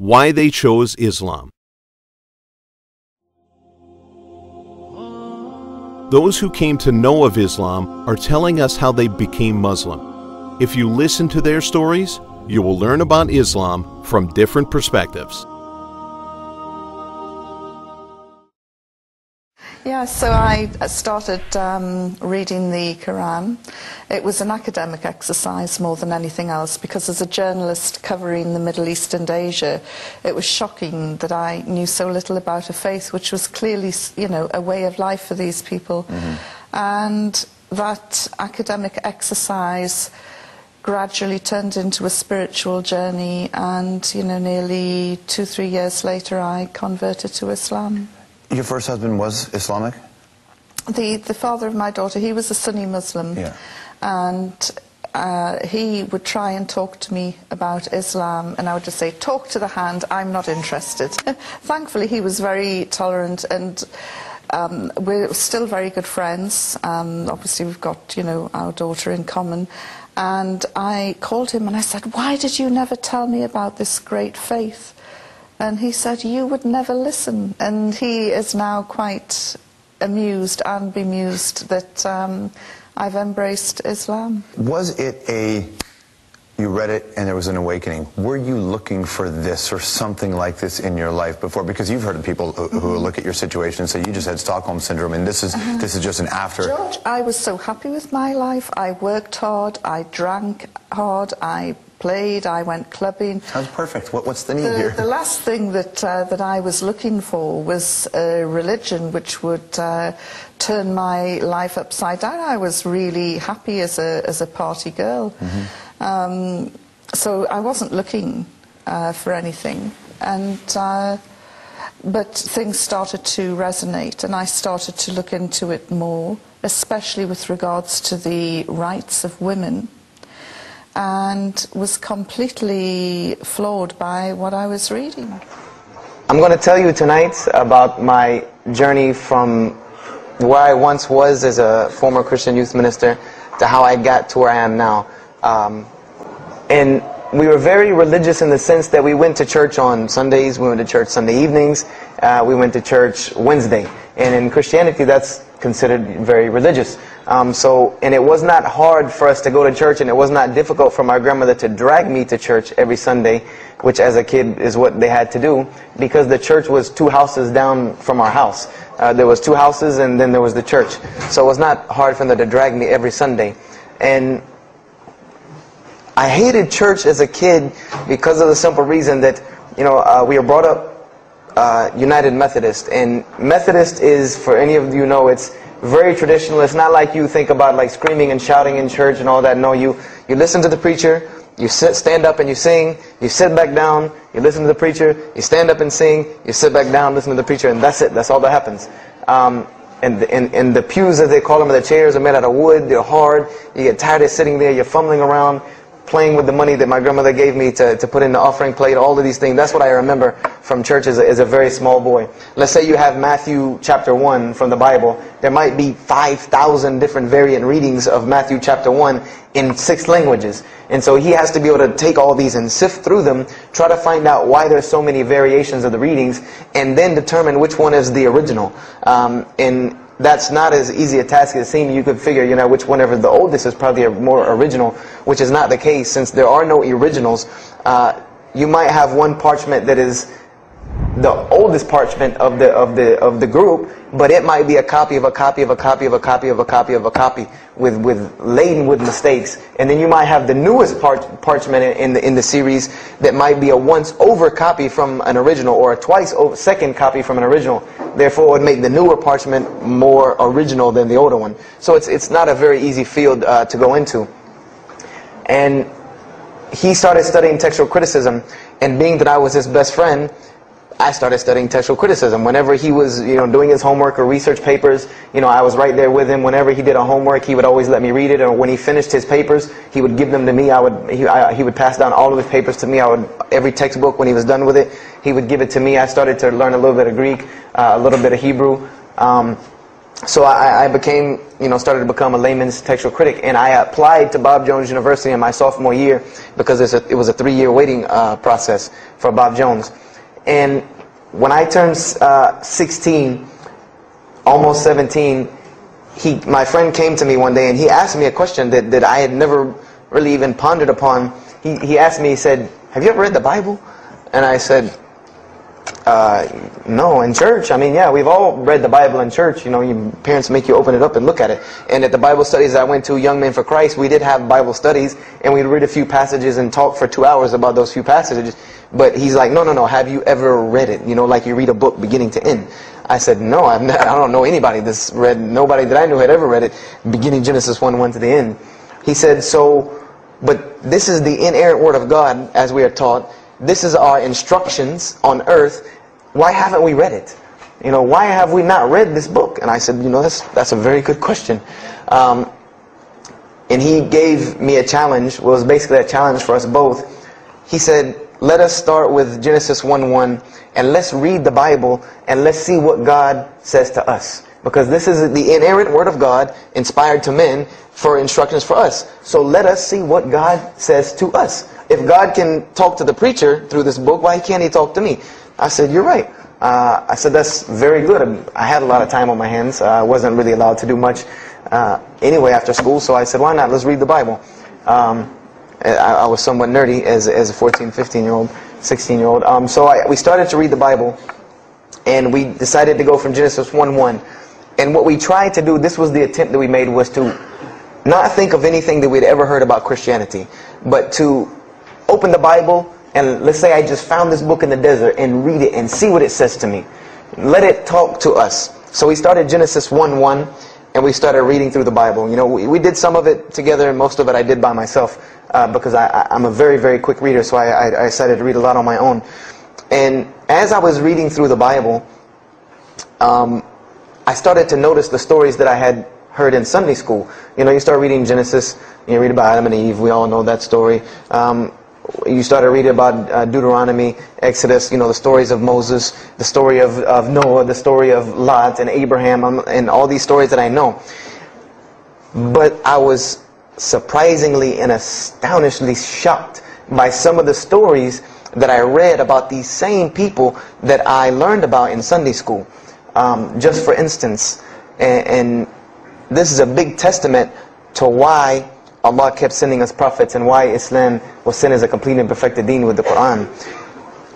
why they chose Islam. Those who came to know of Islam are telling us how they became Muslim. If you listen to their stories, you will learn about Islam from different perspectives. Yeah, so I started reading the Quran. It was an academic exercise more than anything else, because as a journalist covering the Middle East and Asia, it was shocking that I knew so little about a faith which was clearly, you know, a way of life for these people. And that academic exercise gradually turned into a spiritual journey, and, you know, nearly 2-3 years later I converted to Islam. Your first husband was Islamic? The father of my daughter, he was a Sunni Muslim. Yeah. And he would try and talk to me about Islam, and I would just say, talk to the hand, I'm not interested. Thankfully, he was very tolerant, and we're still very good friends. Obviously, we've got, you know, our daughter in common. And I called him and I said, why did you never tell me about this great faith? And he said, you would never listen. And he is now quite amused and bemused that I've embraced Islam. Was it you read it and there was an awakening? Were you looking for this or something like this in your life before? Because you've heard of people who look at your situation and say, you just had Stockholm Syndrome, and this is just an after. George, I was so happy with my life. I worked hard, I drank hard, I played, I went clubbing. Sounds perfect. What's the need here? The last thing that I was looking for was a religion which would turn my life upside down. I was really happy as a party girl. So I wasn't looking for anything. But things started to resonate, and I started to look into it more, especially with regards to the rights of women, and was completely floored by what I was reading. I'm going to tell you tonight about my journey from where I once was as a former Christian youth minister to how I got to where I am now. And we were very religious in the sense that we went to church on Sundays, we went to church Sunday evenings, we went to church Wednesday. And in Christianity, that's considered very religious. And it was not hard for us to go to church, and it was not difficult for my grandmother to drag me to church every Sunday, which as a kid is what they had to do, because the church was 2 houses down from our house. There was 2 houses, and then there was the church. So it was not hard for them to drag me every Sunday. And I hated church as a kid because of the simple reason that, you know, we were brought up United Methodist, and Methodist is, for any of you know, it's very traditional. It's not like you think about like screaming and shouting in church and all that. No, you listen to the preacher, you stand up and you sing, you sit back down, you listen to the preacher, you stand up and sing, you sit back down, listen to the preacher, and that's it. That's all that happens. And the pews, as they call them, the chairs are made out of wood, they're hard, you get tired of sitting there, you're fumbling around, playing with the money that my grandmother gave me to put in the offering plate, all of these things. That's what I remember from church as a very small boy. Let's say you have Matthew chapter 1 from the Bible. There might be 5,000 different variant readings of Matthew chapter 1 in 6 languages. And so he has to be able to take all these and sift through them, try to find out why there's so many variations of the readings, and then determine which one is the original. And that's not as easy a task as it seems. You could figure, you know, which whenever the oldest is probably a more original, which is not the case. Since there are no originals, you might have one parchment that is the oldest parchment of the group, but it might be a copy of a copy of a copy of a copy of a copy of a copy laden with mistakes. And then you might have the newest parchment in the series that might be a once over copy from an original, or a twice over second copy from an original. Therefore, it would make the newer parchment more original than the older one. So it's not a very easy field to go into. And he started studying textual criticism, and being that I was his best friend, I started studying textual criticism. Whenever he was, you know, doing his homework or research papers, you know, I was right there with him. Whenever he did a homework, he would always let me read it. Or when he finished his papers, he would give them to me. He would pass down all of his papers to me. Every textbook, when he was done with it, he would give it to me. I started to learn a little bit of Greek, a little bit of Hebrew. So I became, started to become a layman's textual critic, and I applied to Bob Jones University in my sophomore year because it was a 3-year waiting process for Bob Jones. And when I turned 16, almost 17, my friend came to me one day and he asked me a question that I had never really even pondered upon. He asked me, he said, "Have you ever read the Bible?" And I said, no, in church. I mean, yeah, we've all read the Bible in church. Your parents make you open it up and look at it. And at the Bible studies I went to, Young Men for Christ, we did have Bible studies, and we'd read a few passages and talk for 2 hours about those few passages. But he's like, no, have you ever read it? Like you read a book beginning to end. I said, no, I don't know anybody that's read, nobody that I knew had ever read it, beginning Genesis 1:1 to the end. He said, but this is the inerrant Word of God, as we are taught. This is our instructions on earth. Why haven't we read it? Why have we not read this book? And I said, that's a very good question. And he gave me a challenge. Well, it was basically a challenge for us both. He said, let us start with Genesis 1:1 and let's read the Bible and let's see what God says to us. Because this is the inerrant Word of God, inspired to men, for instructions for us. So let us see what God says to us. If God can talk to the preacher through this book, why can't He talk to me? I said, you're right. I said, that's very good. I had a lot of time on my hands. I wasn't really allowed to do much anyway after school. So I said, why not? Let's read the Bible. I was somewhat nerdy as a 14, 15-year-old, 16-year-old. So we started to read the Bible. And we decided to go from Genesis 1:1. And what we tried to do, this was the attempt that we made, was to not think of anything that we'd ever heard about Christianity, but to open the Bible and let's say I just found this book in the desert and read it and see what it says to me. Let it talk to us. So we started Genesis 1:1 and we started reading through the Bible. We did some of it together and most of it I did by myself because I'm a very, very quick reader, so I decided to read a lot on my own. And as I was reading through the Bible, I started to notice the stories that I had heard in Sunday school. You start reading Genesis, you read about Adam and Eve, we all know that story. You started reading about Deuteronomy, Exodus, the stories of Moses, the story of Noah, the story of Lot and Abraham, and all these stories that I know. But I was surprisingly and astonishingly shocked by some of the stories that I read about these same people that I learned about in Sunday school. Just for instance, and this is a big testament to why Allah kept sending us prophets and why Islam was sent as a complete and perfected deen with the Quran.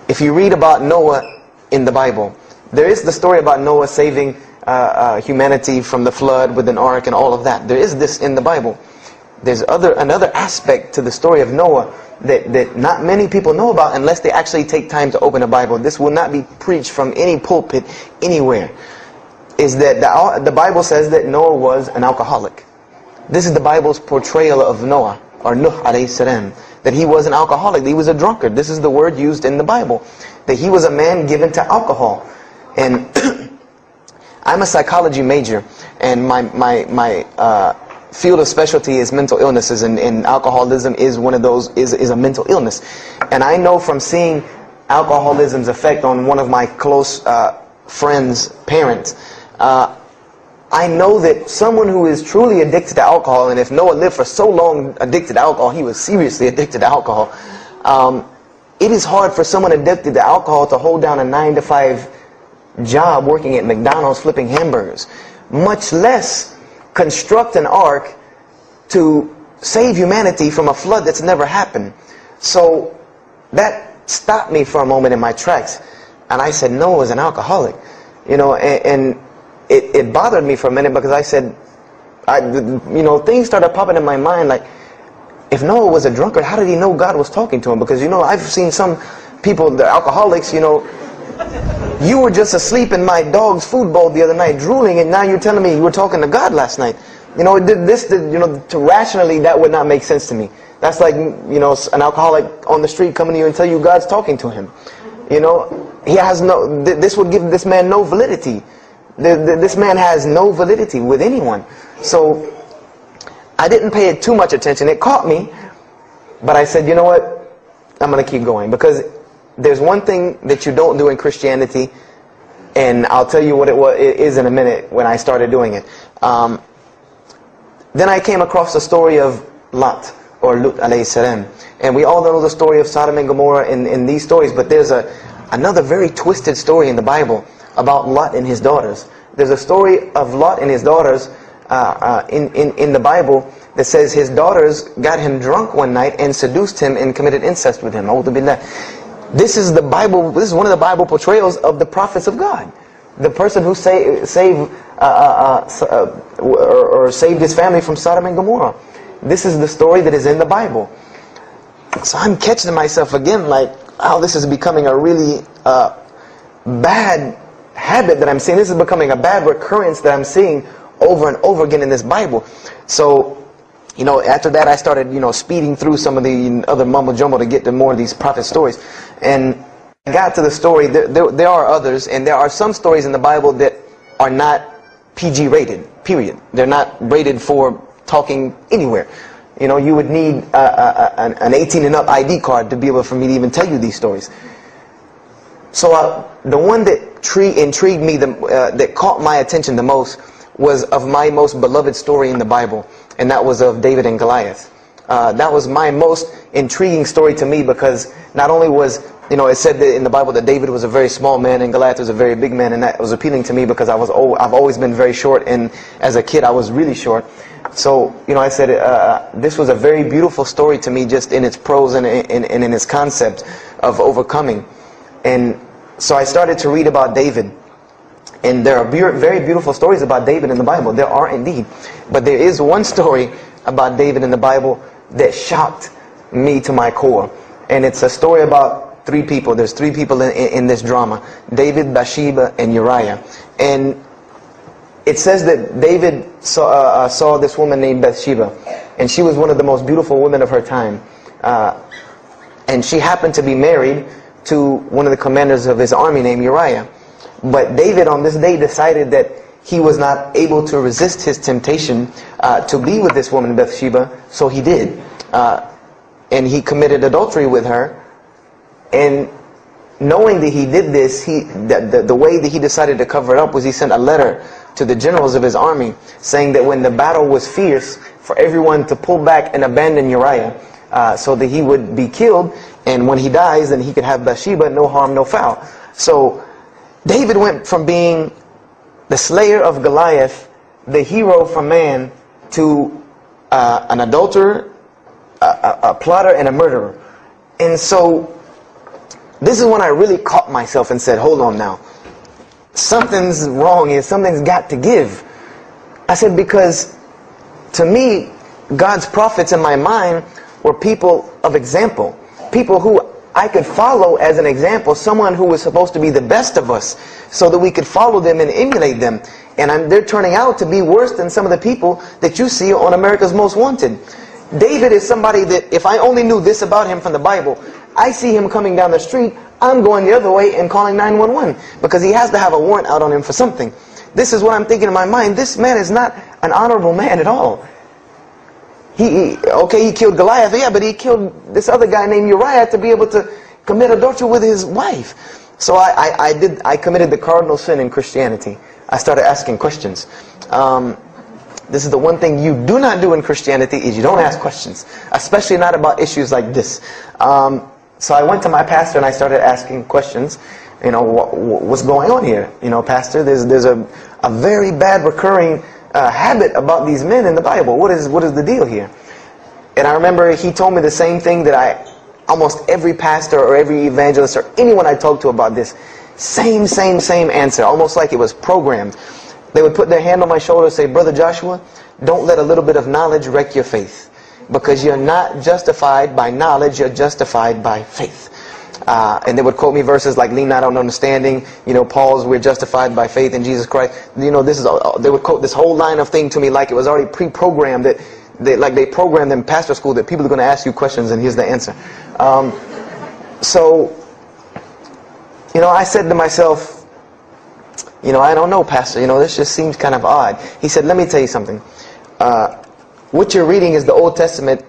If you read about Noah in the Bible, there is the story about Noah saving humanity from the flood with an ark and all of that. There is this in the Bible. There's another aspect to the story of Noah that not many people know about unless they actually take time to open the Bible. This will not be preached from any pulpit anywhere. Is that the Bible says that Noah was an alcoholic. This is the Bible's portrayal of Noah, or Nuh alayhi salam, that he was an alcoholic, that he was a drunkard. This is the word used in the Bible, that he was a man given to alcohol. And I'm a psychology major, and my field of specialty is mental illnesses, and alcoholism is one of those, is a mental illness. And I know from seeing alcoholism's effect on one of my close friends' parents, I know that someone who is truly addicted to alcohol, and if Noah lived for so long addicted to alcohol, he was seriously addicted to alcohol. It is hard for someone addicted to alcohol to hold down a 9-to-5 job working at McDonald's flipping hamburgers, much less construct an ark to save humanity from a flood that's never happened. So that stopped me for a moment in my tracks, and I said, Noah was an alcoholic, and it bothered me for a minute, because I said, things started popping in my mind like, if Noah was a drunkard, how did he know God was talking to him? Because I've seen some people, the alcoholics, you were just asleep in my dog's food bowl the other night drooling, and now you're telling me you were talking to God last night. To rationally, that would not make sense to me. That's like, an alcoholic on the street coming to you and tell you God's talking to him. He has this would give this man no validity. This man has no validity with anyone. So I didn't pay it too much attention. It caught me, but I said, you know what? I'm going to keep going, because there's one thing that you don't do in Christianity And I'll tell you what it is in a minute when I started doing it. Then I came across the story of Lot, or Lut alayhi salam. And we all know the story of Sodom and Gomorrah in these stories, but there's another very twisted story in the Bible about Lot and his daughters. There's a story of Lot and his daughters in the Bible that says his daughters got him drunk one night and seduced him and committed incest with him. This is the Bible. This is one of the Bible portrayals of the prophets of God. The person who saved his family from Sodom and Gomorrah. This is the story that is in the Bible. So I'm catching myself again like, oh, this is becoming a really bad habit that I'm seeing. This is becoming a bad recurrence that I'm seeing over and over again in this Bible. So, you know, after that I started, you know, speeding through some of the other mumbo jumbo to get to more of these prophet stories. And I got to the story, there are others, and there are some stories in the Bible that are not PG rated, period. They're not rated for talking anywhere. You know, you would need an 18 and up ID card to be able for me to even tell you these stories. So the one that intrigued me, that caught my attention the most, was of my most beloved story in the Bible, and that was of David and Goliath. That was my most intriguing story to me, because not only was, you know, it said that in the Bible that David was a very small man and Goliath was a very big man, and that was appealing to me because I've always been very short, and as a kid I was really short. So, you know, I said this was a very beautiful story to me, just in its prose and in its concept of overcoming. And so I started to read about David. And there are very beautiful stories about David in the Bible. There are indeed. But there is one story about David in the Bible that shocked me to my core. And it's a story about three people. There's three people in this drama. David, Bathsheba, and Uriah. And it says that David saw this woman named Bathsheba. And she was one of the most beautiful women of her time. And she happened to be married to one of the commanders of his army named Uriah. But David on this day decided that he was not able to resist his temptation to be with this woman Bathsheba, so he did. And he committed adultery with her. And knowing that he did this, the way that he decided to cover it up was he sent a letter to the generals of his army saying that when the battle was fierce, for everyone to pull back and abandon Uriah so that he would be killed, and when he dies then he could have Bathsheba, no harm, no foul. So David went from being the slayer of Goliath, the hero from man, to an adulterer, a plotter, and a murderer. And so this is when I really caught myself and said, hold on now. Something's wrong here. Something's got to give. I said, because to me, God's prophets in my mind were people of example. People who I could follow as an example, someone who was supposed to be the best of us, so that we could follow them and emulate them. And they're turning out to be worse than some of the people that you see on America's Most Wanted. David is somebody that, if I only knew this about him from the Bible, I see him coming down the street, I'm going the other way and calling 911, because he has to have a warrant out on him for something. This is what I'm thinking in my mind. This man is not an honorable man at all. He killed Goliath, yeah, but he killed this other guy named Uriah to be able to commit adultery with his wife. So I committed the cardinal sin in Christianity. I started asking questions. This is the one thing you do not do in Christianity, is you don't ask questions, especially not about issues like this. So I went to my pastor and I started asking questions. You know, what's going on here? You know, pastor, there's a very bad recurring habit about these men in the Bible. What is the deal here? And I remember he told me the same thing that almost every pastor or every evangelist or anyone I talked to about this, same answer, almost like it was programmed. They would put their hand on my shoulder and say, Brother Joshua, don't let a little bit of knowledge wreck your faith, because you're not justified by knowledge, you're justified by faith. And they would quote me verses like, lean not on understanding, you know, Paul's, we're justified by faith in Jesus Christ. You know, they would quote this whole line of thing to me like it was already pre-programmed, that they programmed in pastor school that people are going to ask you questions and here's the answer. So, you know, I said to myself, you know, I don't know, pastor, you know, this just seems kind of odd. He said, let me tell you something. What you're reading is the Old Testament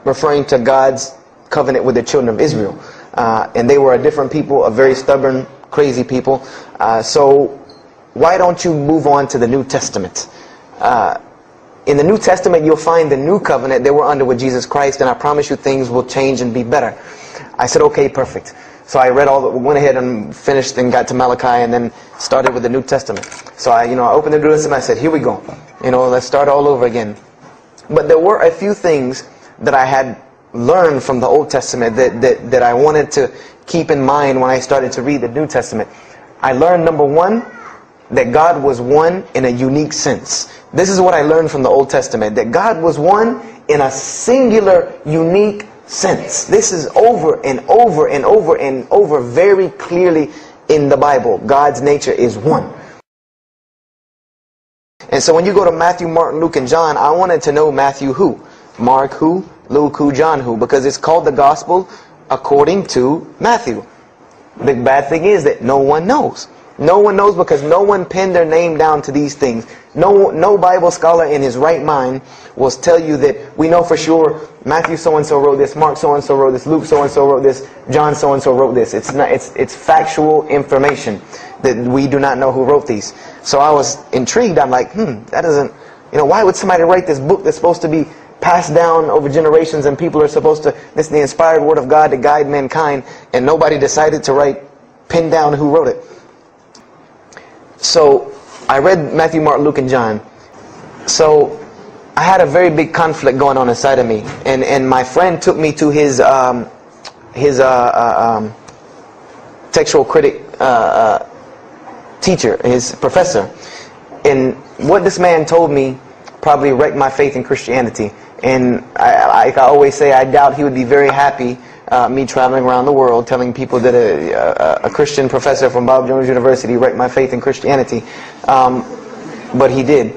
referring to God's covenant with the children of Israel. And they were a different people, a very stubborn, crazy people. So why don't you move on to the New Testament? In the New Testament, you'll find the new covenant that we're under with Jesus Christ, and I promise you things will change and be better. I said, okay, perfect. So I read went ahead and finished and got to Malachi, and then started with the New Testament. So I opened the New Testament, I said, here we go. Let's start all over again. But there were a few things that I had learned from the Old Testament that I wanted to keep in mind when I started to read the New Testament. I learned, number one, that God was one in a unique sense. This is what I learned from the Old Testament, that God was one in a singular, unique sense. This is over and over and over and over very clearly in the Bible. God's nature is one. And so when you go to Matthew, Mark, Luke, and John, I wanted to know Matthew who? Mark who? Luke who? John who? Because it's called the Gospel according to Matthew. The bad thing is that no one knows. No one knows because no one pinned their name down to these things. No Bible scholar in his right mind will tell you that we know for sure Matthew so-and-so wrote this, Mark so-and-so wrote this, Luke so-and-so wrote this, John so-and-so wrote this. It's factual information that we do not know who wrote these. So I was intrigued. I'm like, that doesn't, why would somebody write this book that's supposed to be passed down over generations and people are supposed to, this is the inspired word of God to guide mankind, and nobody decided to pin down who wrote it. So I read Matthew, Mark, Luke, and John. So I had a very big conflict going on inside of me, and my friend took me to his textual critic teacher, his professor, and what this man told me probably wrecked my faith in Christianity. And I always say, I doubt he would be very happy me traveling around the world telling people that a Christian professor from Bob Jones University wrecked my faith in Christianity. But he did.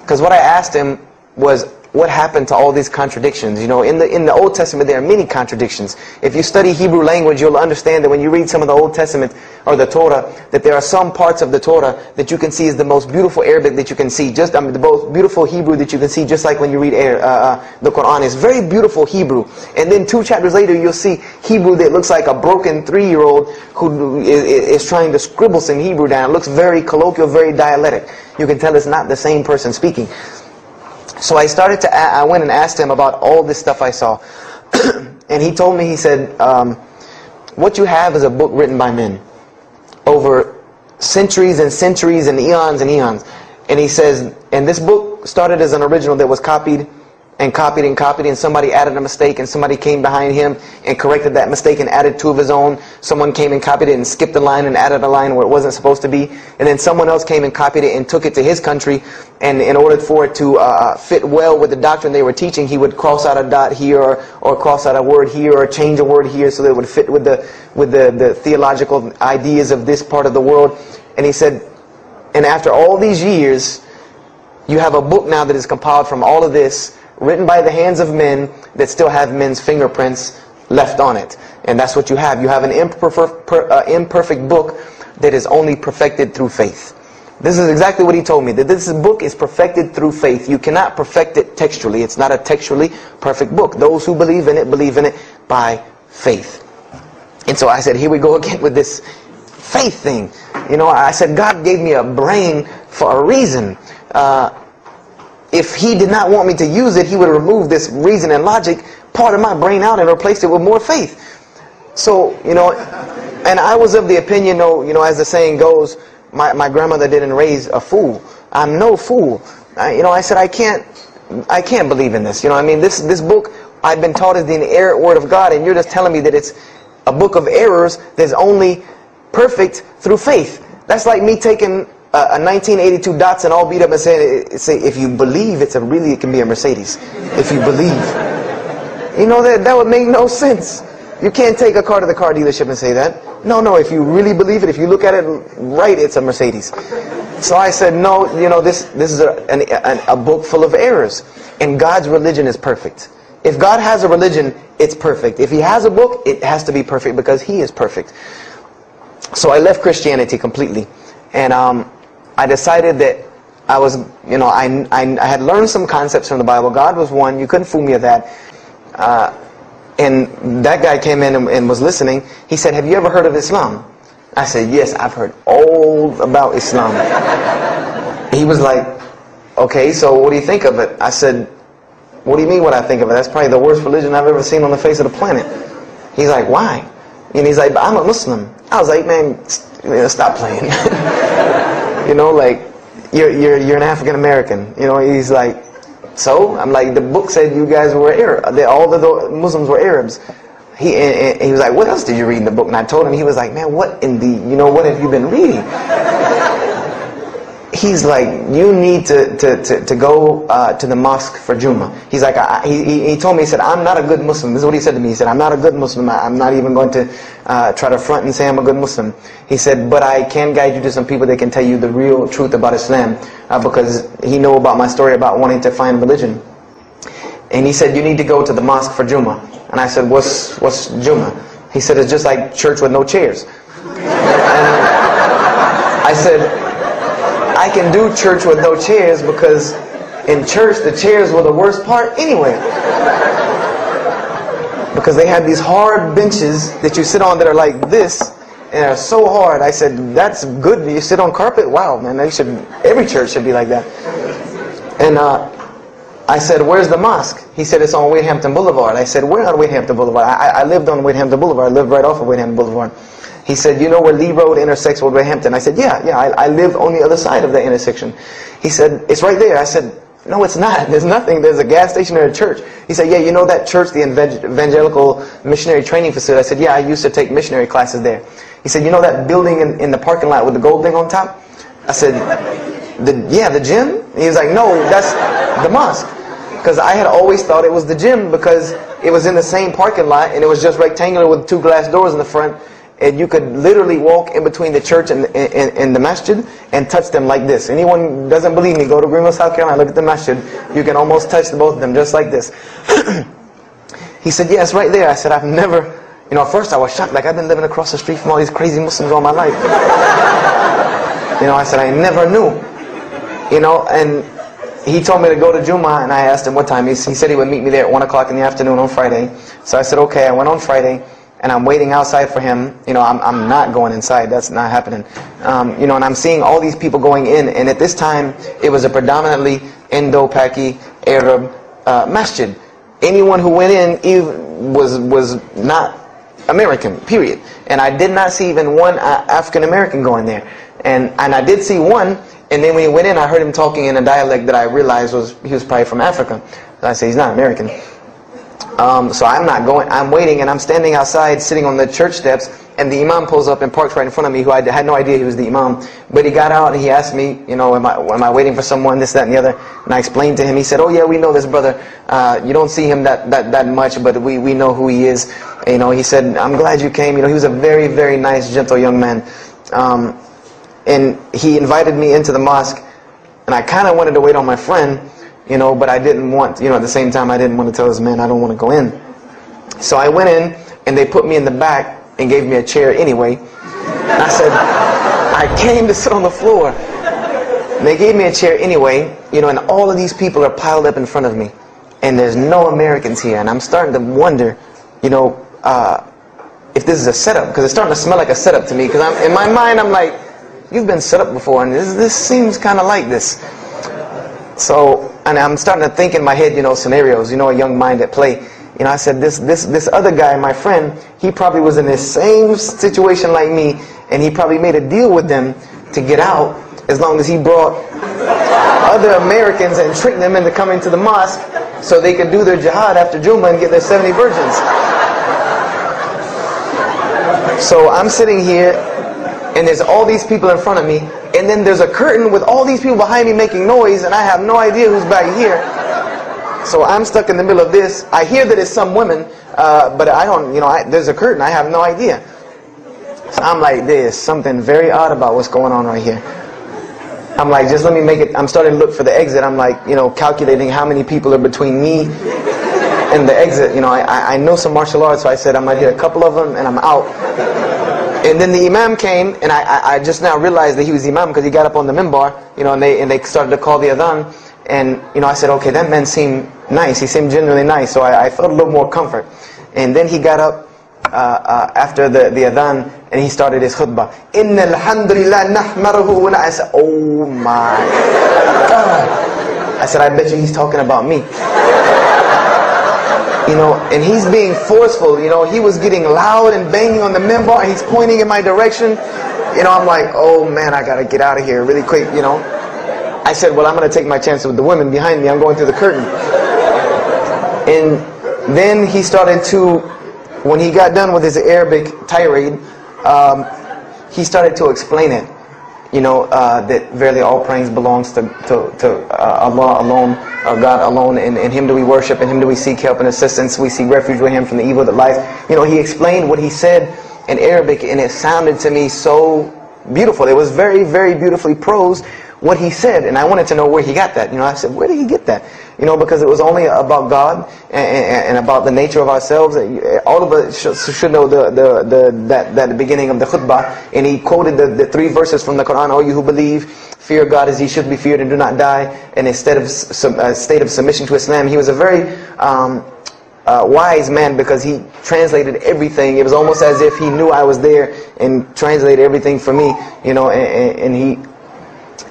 Because what I asked him was, what happened to all these contradictions? In the Old Testament there are many contradictions. If you study Hebrew language, you'll understand that when you read some of the Old Testament or the Torah, that there are some parts of the Torah that you can see is the most beautiful Arabic that you can see, the most beautiful Hebrew that you can see, just like when you read the Quran. It's very beautiful Hebrew. And then 2 chapters later, you'll see Hebrew that looks like a broken 3-year-old who is trying to scribble some Hebrew down. It looks very colloquial, very dialectic. You can tell it's not the same person speaking. So I went and asked him about all this stuff I saw. And he told me, he said, what you have is a book written by men over centuries and centuries and eons and eons. And he says, and this book started as an original that was copied and copied and copied, and somebody added a mistake, and somebody came behind him and corrected that mistake and added 2 of his own. Someone came and copied it and skipped a line and added a line where it wasn't supposed to be. And then someone else came and copied it and took it to his country, and in order for it to fit well with the doctrine they were teaching, he would cross out a dot here or cross out a word here or change a word here so that it would fit with the theological ideas of this part of the world. And he said, and after all these years, you have a book now that is compiled from all of this, written by the hands of men that still have men's fingerprints left on it. And that's what you have. You have an imperfect book that is only perfected through faith. This is exactly what he told me, that this book is perfected through faith. You cannot perfect it textually. It's not a textually perfect book. Those who believe in it by faith. And so I said, here we go again with this faith thing. I said, God gave me a brain for a reason. If he did not want me to use it, he would remove this reason and logic part of my brain out and replace it with more faith. So, and I was of the opinion, as the saying goes, my grandmother didn't raise a fool. I'm no fool. I said, I can't believe in this. This book I've been taught is the inerrant word of God, and you're just telling me that it's a book of errors that's only perfect through faith. That's like me taking a 1982 Datsun all beat up and say, if you believe it can be a Mercedes. If you believe. That would make no sense. You can't take a car to the car dealership and say that. No, if you really believe it, if you look at it right, it's a Mercedes. So I said, no, this is a book full of errors. And God's religion is perfect. If God has a religion, it's perfect. If he has a book, it has to be perfect because he is perfect. So I left Christianity completely. And I decided that I was, I had learned some concepts from the Bible. God was one. You couldn't fool me of that. And that guy came in and was listening. He said, have you ever heard of Islam? I said, yes, I've heard all about Islam. He was like, okay, so what do you think of it? I said, what do you mean what I think of it? That's probably the worst religion I've ever seen on the face of the planet. He's like, why? And he's like, but I'm a Muslim. I was like, man, stop playing. You know, like, you're an African American. You know, he's like, so? I'm like, the book said you guys were Arab. All the Muslims were Arabs. He was like, what else did you read in the book? And I told him, he was like, man, what in the, you know, what have you been reading? He's like, you need to go to the mosque for Jummah. He's like, he told me, he said, I'm not a good Muslim. This is what he said to me. He said, I'm not a good Muslim. I'm not even going to try to front and say I'm a good Muslim. He said, but I can guide you to some people that can tell you the real truth about Islam, because he knew about my story about wanting to find religion. And he said, you need to go to the mosque for Jummah. And I said, what's Jummah? He said, it's just like church with no chairs. And I said, I can do church with no chairs because in church the chairs were the worst part anyway. Because they had these hard benches that you sit on that are like this, and they're so hard. I said, that's good. You sit on carpet? Wow, man, every church should be like that. And I said, where's the mosque? He said, it's on Wade-Hampton Boulevard. I said, where on Wade-Hampton Boulevard? I lived on Wade-Hampton Boulevard. I lived right off of Wade-Hampton Boulevard. He said, you know where Lee Road intersects with Wade-Hampton? I said, yeah, I live on the other side of the intersection. He said, it's right there. I said, no, it's not. There's nothing. There's a gas station or a church. He said, yeah, you know that church, the Evangelical Missionary Training Facility? I said, yeah, I used to take missionary classes there. He said, you know that building in the parking lot with the gold thing on top? I said, yeah, the gym? He was like, no, that's the mosque. Because I had always thought it was the gym because it was in the same parking lot and it was just rectangular with 2 glass doors in the front. And you could literally walk in between the church and the masjid and touch them like this. Anyone who doesn't believe me, go to Greenville, South Carolina, look at the masjid. You can almost touch both of them just like this. He said, yeah, it's right there. I said, I've never, you know, at first I was shocked. Like, I've been living across the street from all these crazy Muslims all my life. You know, I said, I never knew. You know, and he told me to go to Jummah, and I asked him what time. He said he would meet me there at 1 o'clock in the afternoon on Friday. So I said, okay. I went on Friday. And I'm waiting outside for him. You know, I'm not going inside. That's not happening. You know, and I'm seeing all these people going in. And at this time, it was a predominantly Indo-Paki Arab masjid. Anyone who went in was not American, period. And I did not see even one African American going there. And I did see one. And then when he went in, I heard him talking in a dialect that I realized he was probably from Africa. So I said, he's not American. So I'm not going, I'm waiting, and I'm standing outside sitting on the church steps, and the imam pulls up and parks right in front of me, who I had no idea he was the imam. But he got out and he asked me, you know, am I waiting for someone, this, that, and the other? And I explained to him. He said, oh yeah, we know this brother. You don't see him that much, but we know who he is. You know, he said, I'm glad you came. You know, he was a very, very nice, gentle young man. And he invited me into the mosque, and I kind of wanted to wait on my friend, you know, but I didn't want, you know, at the same time I didn't want to tell this man I don't want to go in. So I went in, and they put me in the back and gave me a chair anyway. And I said, I came to sit on the floor. And they gave me a chair anyway, you know, and all of these people are piled up in front of me. And there's no Americans here. And I'm starting to wonder, you know, if this is a setup, because it's starting to smell like a setup to me. Because in my mind, I'm like, you've been set up before, and this seems kind of like this. So, and I'm starting to think in my head, you know, scenarios, you know, a young mind at play. You know, I said, this other guy, my friend, he probably was in the same situation like me, and he probably made a deal with them to get out, as long as he brought other Americans and tricked them into coming to the mosque so they could do their jihad after Jummah and get their 70 virgins. So I'm sitting here, and there's all these people in front of me, and then there's a curtain with all these people behind me making noise, and I have no idea who's back here. So I'm stuck in the middle of this. I hear that it's some women, but I don't, you know, there's a curtain. I have no idea. So I'm like, there's something very odd about what's going on right here. I'm like, just let me make it. I'm starting to look for the exit. I'm like, you know, calculating how many people are between me and the exit. You know, I know some martial arts, so I said I'm going to hit a couple of them, and I'm out. And then the imam came, and I just now realized that he was the imam because he got up on the minbar, you know, and they started to call the adhan. And, you know, I said, okay, that man seemed nice. He seemed genuinely nice. So I felt a little more comfort. And then he got up, after the adhan, and he started his khutbah. Inna alhamdulillah nahmaruhu wa I said, oh my God. I said, I bet you he's talking about me. You know, and he's being forceful. You know, he was getting loud and banging on the minbar, and he's pointing in my direction. You know, I'm like, oh man, I gotta get out of here really quick, you know. I said, well, I'm gonna take my chances with the women behind me. I'm going through the curtain. And then he started to, when he got done with his Arabic tirade, he started to explain it. You know, that verily all praise belongs to Allah alone, God alone. In Him do we worship, in Him do we seek help and assistance. We seek refuge with Him from the evil that lies. You know, he explained what he said in Arabic, and it sounded to me so beautiful. It was very, very beautifully prosed, what he said, and I wanted to know where he got that. You know, I said, where did he get that? You know, because it was only about God and about the nature of ourselves. All of us should know that beginning of the khutbah, and he quoted the 3 verses from the Quran. O you who believe, fear God as He should be feared and do not die. And instead of a state of submission to Islam, he was a very wise man, because he translated everything. It was almost as if he knew I was there and translated everything for me. You know,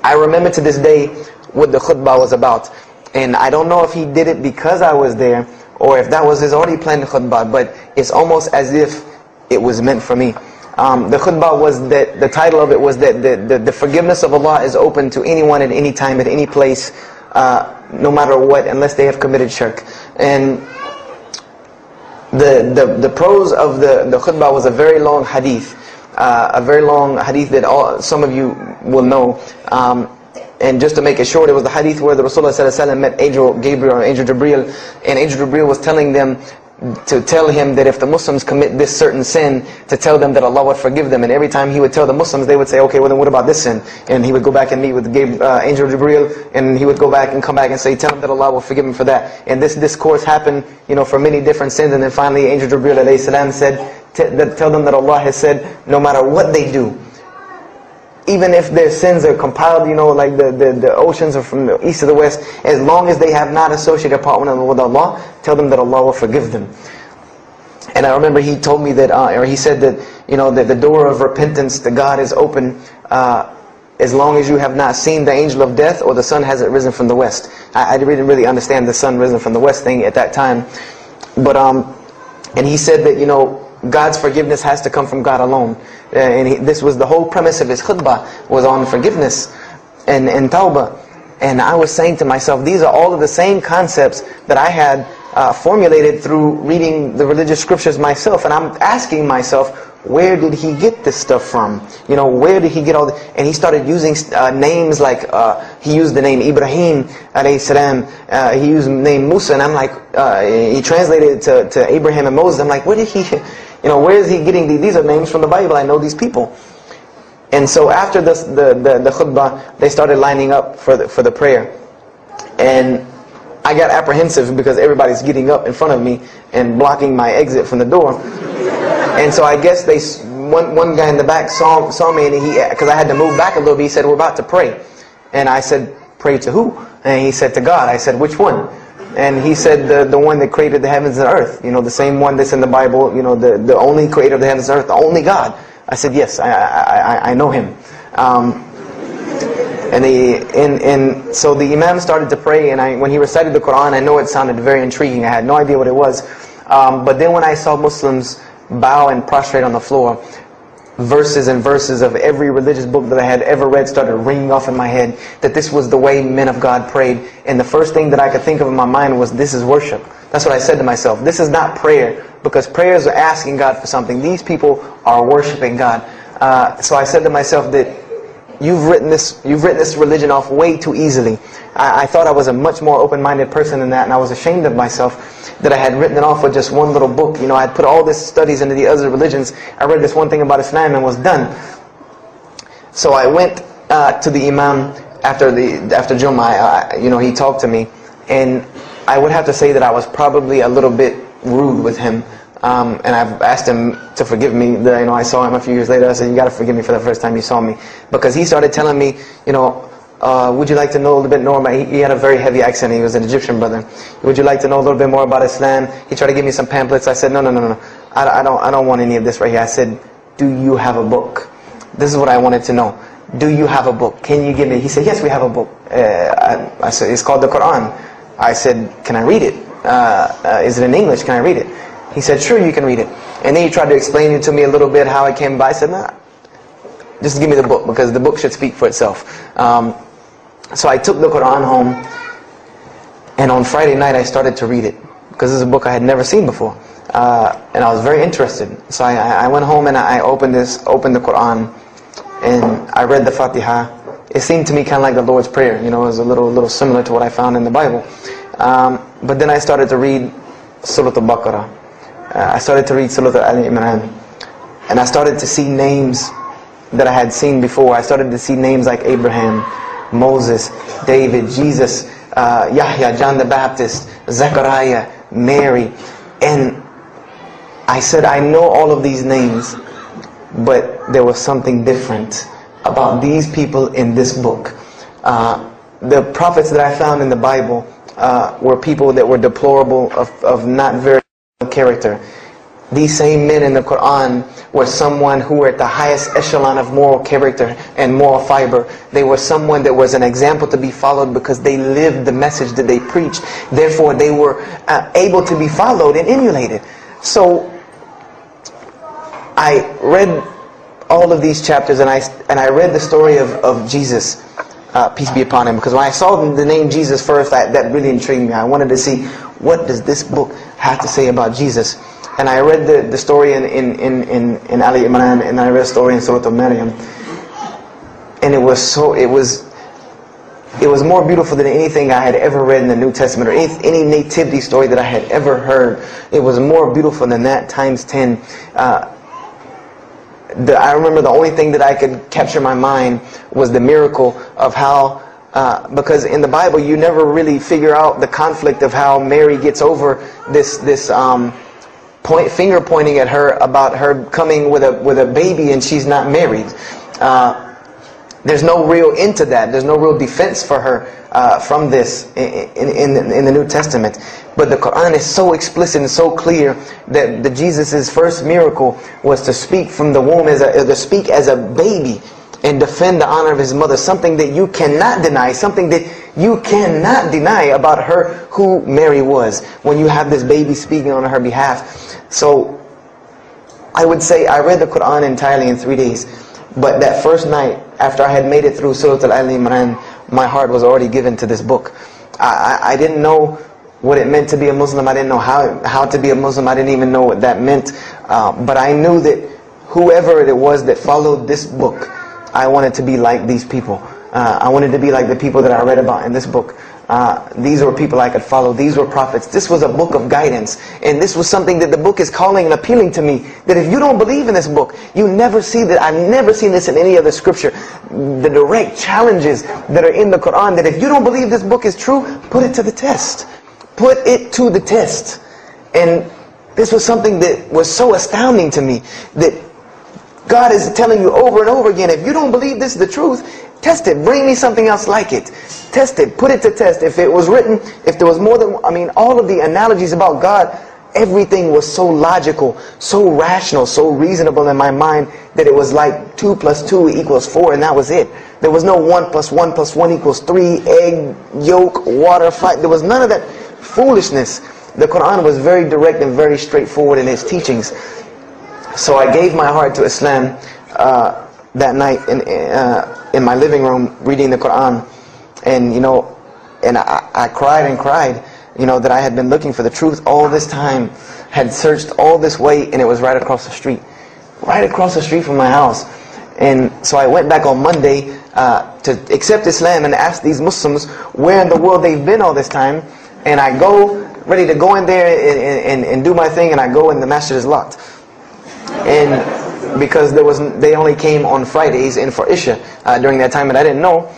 I remember to this day what the khutbah was about. And I don't know if he did it because I was there, or if that was his already planned khutbah, but it's almost as if it was meant for me. The khutbah was that, the title of it was that the forgiveness of Allah is open to anyone at any time, at any place, no matter what, unless they have committed shirk. And the prose of the khutbah was a very long hadith. A very long hadith that some of you will know. And just to make it short, it was the hadith where the Rasulullah ﷺ met Angel Gabriel or Angel Jibreel, and Angel Jibreel was telling them to tell him that if the Muslims commit this certain sin, to tell them that Allah would forgive them. And every time he would tell the Muslims, they would say, okay, well then what about this sin? And he would go back and meet with Angel Jibreel, and he would go back and come back and say, tell them that Allah will forgive him for that. And this discourse happened, you know, for many different sins. And then finally Angel Jibreel alayhi salam said, tell them that Allah has said, no matter what they do, even if their sins are compiled, you know, like the oceans are from the east to the west, as long as they have not associated a partner with Allah, tell them that Allah will forgive them. And I remember he told me that, or he said that, you know, that the door of repentance to God is open as long as you have not seen the angel of death or the sun hasn't risen from the west. I didn't really understand the sun risen from the west thing at that time. But, and he said that, you know, God's forgiveness has to come from God alone. And this was the whole premise of his khutbah, was on forgiveness and tawbah. And I was saying to myself, these are all of the same concepts that I had formulated through reading the religious scriptures myself. And I'm asking myself, where did he get this stuff from? You know, where did he get all this? And he started using names like, he used the name Ibrahim alayhi salam, he used the name Musa, and I'm like, he translated it to Abraham and Moses. I'm like, where did he, you know, where is he getting these? These are names from the Bible, I know these people. And so after this, the khutbah, they started lining up for the prayer. And I got apprehensive because everybody's getting up in front of me and blocking my exit from the door. And so I guess one guy in the back saw me, and because I had to move back a little bit, he said, we're about to pray. And I said, pray to who? And he said, to God. I said, which one? And he said, the one that created the heavens and earth. You know, the same one that's in the Bible, you know, the only creator of the heavens and earth, the only God. I said, yes, I know him. And so the Imam started to pray, and when he recited the Quran, I know it sounded very intriguing. I had no idea what it was. But then when I saw Muslims bow and prostrate on the floor, verses and verses of every religious book that I had ever read started ringing off in my head, that this was the way men of God prayed. And the first thing that I could think of in my mind was, this is worship. That's what I said to myself. This is not prayer, because prayers are asking God for something. These people are worshiping God. So I said to myself that you've written this religion off way too easily. I thought I was a much more open-minded person than that, and I was ashamed of myself that I had written it off with just one little book. You know, I had put all this studies into the other religions. I read this one thing about Islam and was done. So I went to the Imam after Jummah. You know, he talked to me, and I would have to say that I was probably a little bit rude with him. And I've asked him to forgive me. You know, I saw him a few years later. I said, you got to forgive me for the first time you saw me, because he started telling me, you know, would you like to know a little bit more about, he had a very heavy accent, he was an Egyptian brother. Would you like to know a little bit more about Islam? He tried to give me some pamphlets. I said, no. I don't want any of this right here. I said, do you have a book? This is what I wanted to know. Do you have a book? Can you give me? He said, yes, we have a book. I said, it's called the Quran. I said, can I read it? Is it in English? Can I read it? He said, sure, you can read it. And then he tried to explain it to me a little bit how it came by. I said, nah, just give me the book, because the book should speak for itself. So I took the Quran home, and on Friday night I started to read it, because this is a book I had never seen before. And I was very interested. So I went home and I opened the Quran, and I read the Fatiha. It seemed to me kind of like the Lord's Prayer. You know, it was a little similar to what I found in the Bible. But then I started to read Surah Al-Baqarah. I started to read Surah Al-Imran. And I started to see names that I had seen before. I started to see names like Abraham, Moses, David, Jesus, Yahya, John the Baptist, Zechariah, Mary. And I said, I know all of these names, but there was something different about these people in this book. The prophets that I found in the Bible were people that were deplorable, of not very good character. These same men in the Quran were someone who were at the highest echelon of moral character and moral fiber. They were someone that was an example to be followed because they lived the message that they preached. Therefore, they were able to be followed and emulated. So I read all of these chapters, and I read the story of Jesus, peace be upon him, because when I saw the name Jesus first, that really intrigued me. I wanted to see, what does this book have to say about Jesus? And I read the story in Ali Imran, and I read the story in Surah Al-Maryam, and it was more beautiful than anything I had ever read in the New Testament, or any nativity story that I had ever heard. It was more beautiful than that times 10. I remember the only thing that I could capture my mind was the miracle of how, because in the Bible you never really figure out the conflict of how Mary gets over this finger pointing at her about her coming with a baby and she's not married. There's no real end to that. There's no real defense for her from this in the New Testament. But the Quran is so explicit and so clear that Jesus' first miracle was to speak from the womb, to speak as a baby and defend the honor of his mother. Something that you cannot deny, something that you cannot deny about her, who Mary was, when you have this baby speaking on her behalf. So I would say I read the Quran entirely in 3 days. But that first night, after I had made it through Surah Al-Imran, my heart was already given to this book. I didn't know what it meant to be a Muslim. I didn't know how to be a Muslim. I didn't even know what that meant. But I knew that whoever it was that followed this book, I wanted to be like these people. I wanted to be like the people that I read about in this book. These were people I could follow. These were prophets. This was a book of guidance. And this was something that the book is calling and appealing to me. That if you don't believe in this book, you never see that. I've never seen this in any other scripture. The direct challenges that are in the Quran, that if you don't believe this book is true, put it to the test. Put it to the test. And this was something that was so astounding to me, that God is telling you over and over again, if you don't believe this is the truth, test it. Bring me something else like it. Test it. Put it to test. If it was written, if there was more than, all of the analogies about God, everything was so logical, so rational, so reasonable in my mind, that it was like 2 + 2 = 4, and that was it. There was no 1 + 1 + 1 = 3, egg, yolk, water, fight. There was none of that foolishness. The Quran was very direct and very straightforward in its teachings. So I gave my heart to Islam that night in my living room, reading the Quran, and I cried and cried, that I had been looking for the truth all this time, had searched all this way, and it was right across the street from my house. And so I went back on Monday to accept Islam and ask these Muslims where in the world they've been all this time. And I go ready to go in there and do my thing, and I go and the masjid is locked. And because they only came on Fridays and for Isha during that time, and I didn't know.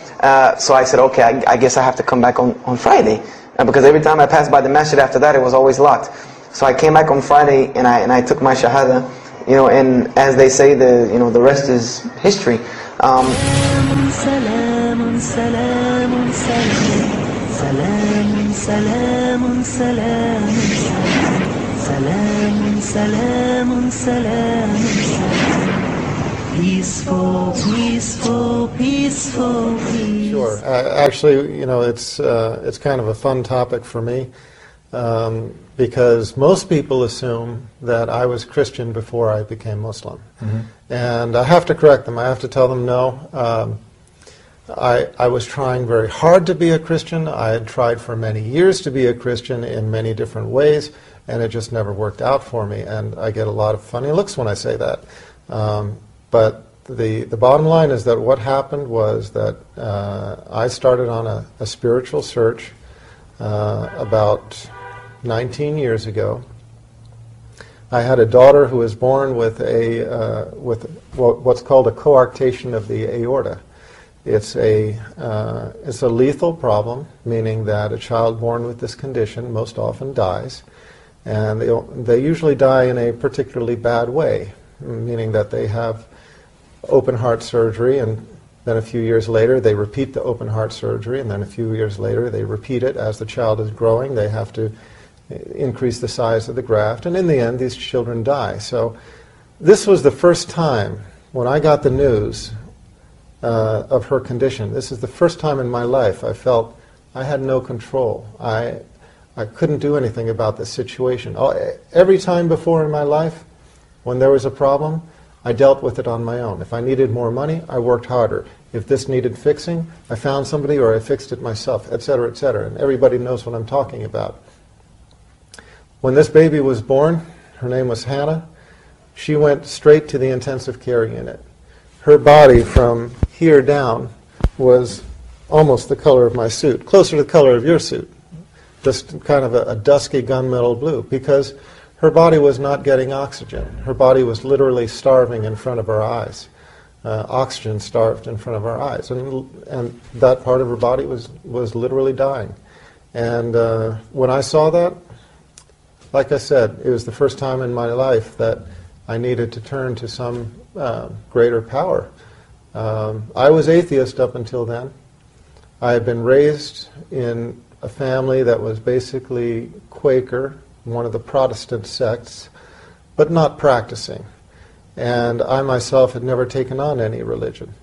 So I said, okay, I guess I have to come back on Friday, because every time I passed by the masjid after that, it was always locked. So I came back on Friday, and I took my shahada, and as they say, the rest is history. Salam, salam, salam, salam. Peaceful, peaceful, peaceful, peace. Sure. Actually, you know, it's kind of a fun topic for me because most people assume that I was Christian before I became Muslim. And I have to correct them. I have to tell them no. I was trying very hard to be a Christian. I had tried for many years to be a Christian in many different ways, and it just never worked out for me. And I get a lot of funny looks when I say that. But the bottom line is that what happened was that I started on a spiritual search about 19 years ago. I had a daughter who was born with what's called a coarctation of the aorta. It's a lethal problem, meaning that a child born with this condition most often dies, and they usually die in a particularly bad way, meaning that they have open heart surgery, and then a few years later they repeat the open heart surgery, and then a few years later they repeat it. As the child is growing, they have to increase the size of the graft, and in the end these children die. So this was the first time when I got the news of her condition. This is the first time in my life I felt I had no control. I couldn't do anything about this situation. Every time before in my life, when there was a problem, I dealt with it on my own. If I needed more money, I worked harder. If this needed fixing, I found somebody or I fixed it myself, etc., etc. And everybody knows what I'm talking about. When this baby was born, her name was Hannah, she went straight to the intensive care unit. Her body from here down was almost the color of my suit, closer to the color of your suit, just kind of a dusky gunmetal blue, because her body was not getting oxygen. Her body was literally starving in front of our eyes. Oxygen starved in front of our eyes, and that part of her body was literally dying. And when I saw that, like I said, it was the first time in my life that I needed to turn to some greater power. I was atheist up until then. I had been raised in a family that was basically Quaker, one of the Protestant sects, but not practicing. And I myself had never taken on any religion.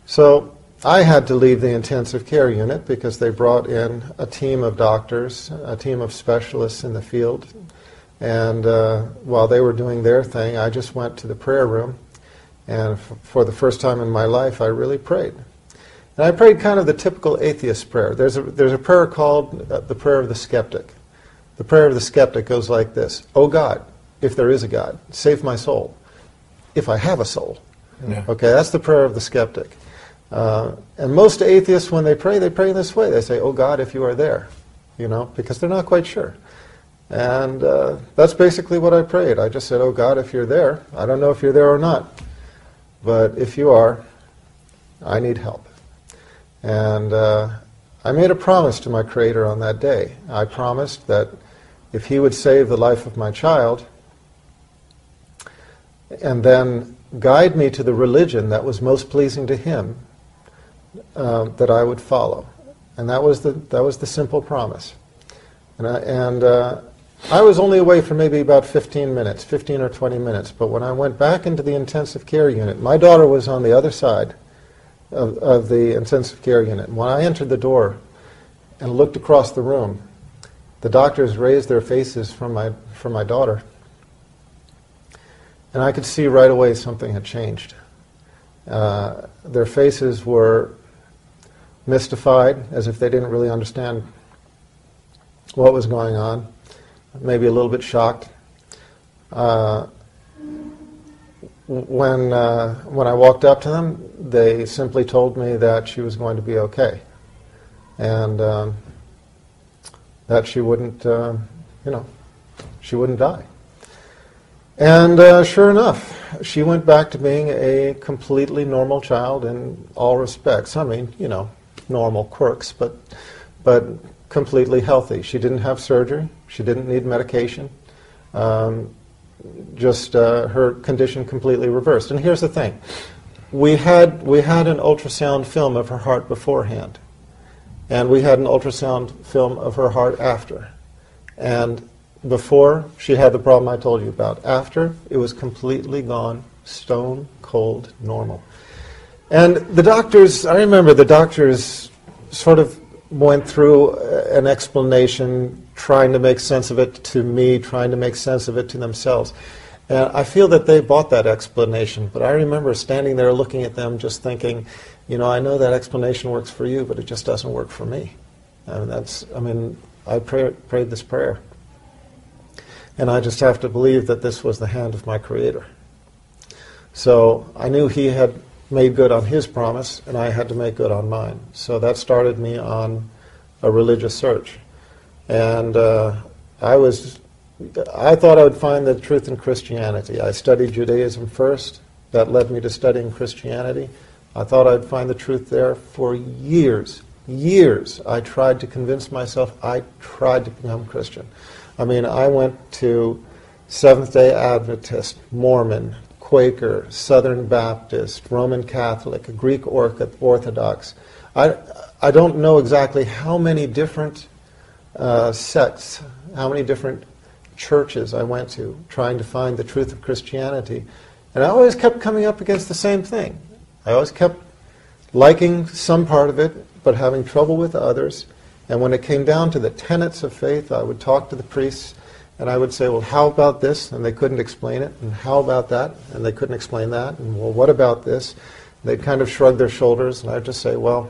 So I had to leave the intensive care unit because they brought in a team of doctors, a team of specialists in the field. And while they were doing their thing, I just went to the prayer room. And for the first time in my life, I really prayed. And I prayed kind of the typical atheist prayer. There's a prayer called the prayer of the skeptic. The prayer of the skeptic goes like this: "Oh God, if there is a God, save my soul, if I have a soul." Yeah. Okay, that's the prayer of the skeptic. And most atheists, when they pray in this way. They say, "Oh God, if you are there," you know, because they're not quite sure. And that's basically what I prayed. I just said, "Oh God, if you're there, I don't know if you're there or not, but if you are, I need help." And I made a promise to my Creator on that day. I promised that if He would save the life of my child and then guide me to the religion that was most pleasing to Him, that I would follow. And that was the simple promise. And I was only away for maybe about 15 or 20 minutes, but when I went back into the intensive care unit, my daughter was on the other side of the intensive care unit. When I entered the door and looked across the room, the doctors raised their faces from my daughter, and I could see right away something had changed. Their faces were mystified, as if they didn't really understand what was going on, maybe a little bit shocked. When I walked up to them, they simply told me that she was going to be okay, and that she wouldn't, she wouldn't die. And sure enough, she went back to being a completely normal child in all respects. I mean, normal quirks, but completely healthy. She didn't have surgery. She didn't need medication. Just her condition completely reversed. And here's the thing. We had an ultrasound film of her heart beforehand, and we had an ultrasound film of her heart after. And before she had the problem I told you about. After, it was completely gone, stone cold normal. And the doctors, I remember the doctors sort of went through an explanation, trying to make sense of it to me, trying to make sense of it to themselves. And I feel that they bought that explanation, but I remember standing there looking at them just thinking, you know, I know that explanation works for you, but it just doesn't work for me. And I prayed this prayer. And I just have to believe that this was the hand of my Creator. So I knew He had made good on His promise, and I had to make good on mine. So that started me on a religious search. And I thought I would find the truth in Christianity. I studied Judaism first. That led me to studying Christianity. I thought I'd find the truth there for years. Years I tried to convince myself I tried to become Christian. I mean, I went to Seventh-day Adventist, Mormon, Quaker, Southern Baptist, Roman Catholic, Greek Orthodox. I don't know exactly how many different sects, how many different churches I went to trying to find the truth of Christianity. And I always kept coming up against the same thing. I always kept liking some part of it, but having trouble with others. And when it came down to the tenets of faith, I would talk to the priests, and I would say, well, how about this? And they couldn't explain it. And how about that? And they couldn't explain that. And, well, what about this? And they'd kind of shrug their shoulders, and I'd just say, well,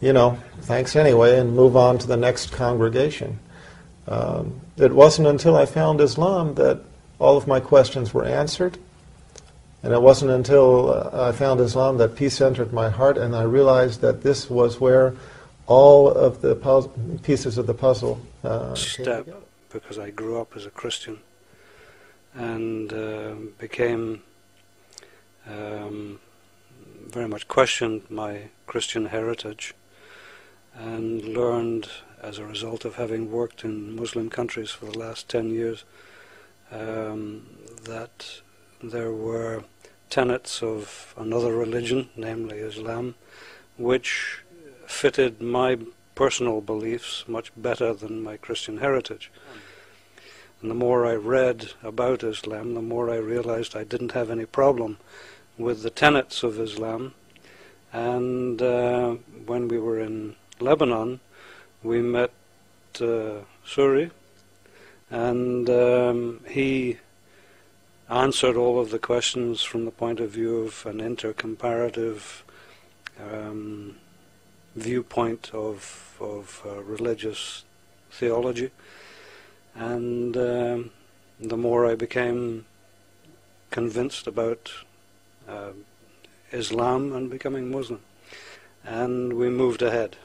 you know, thanks anyway, and move on to the next congregation. It wasn't until I found Islam that all of my questions were answered. And it wasn't until I found Islam that peace entered my heart, and I realized that this was where all of the pieces of the puzzle step, because I grew up as a Christian and became very much questioned my Christian heritage, and learned as a result of having worked in Muslim countries for the last 10 years that there were tenets of another religion, namely Islam, which fitted my personal beliefs much better than my Christian heritage. And the more I read about Islam, the more I realized I didn't have any problem with the tenets of Islam. And when we were in Lebanon, we met Suri, and he answered all of the questions from the point of view of an intercomparative viewpoint of religious theology. And the more I became convinced about Islam and becoming Muslim, and we moved ahead.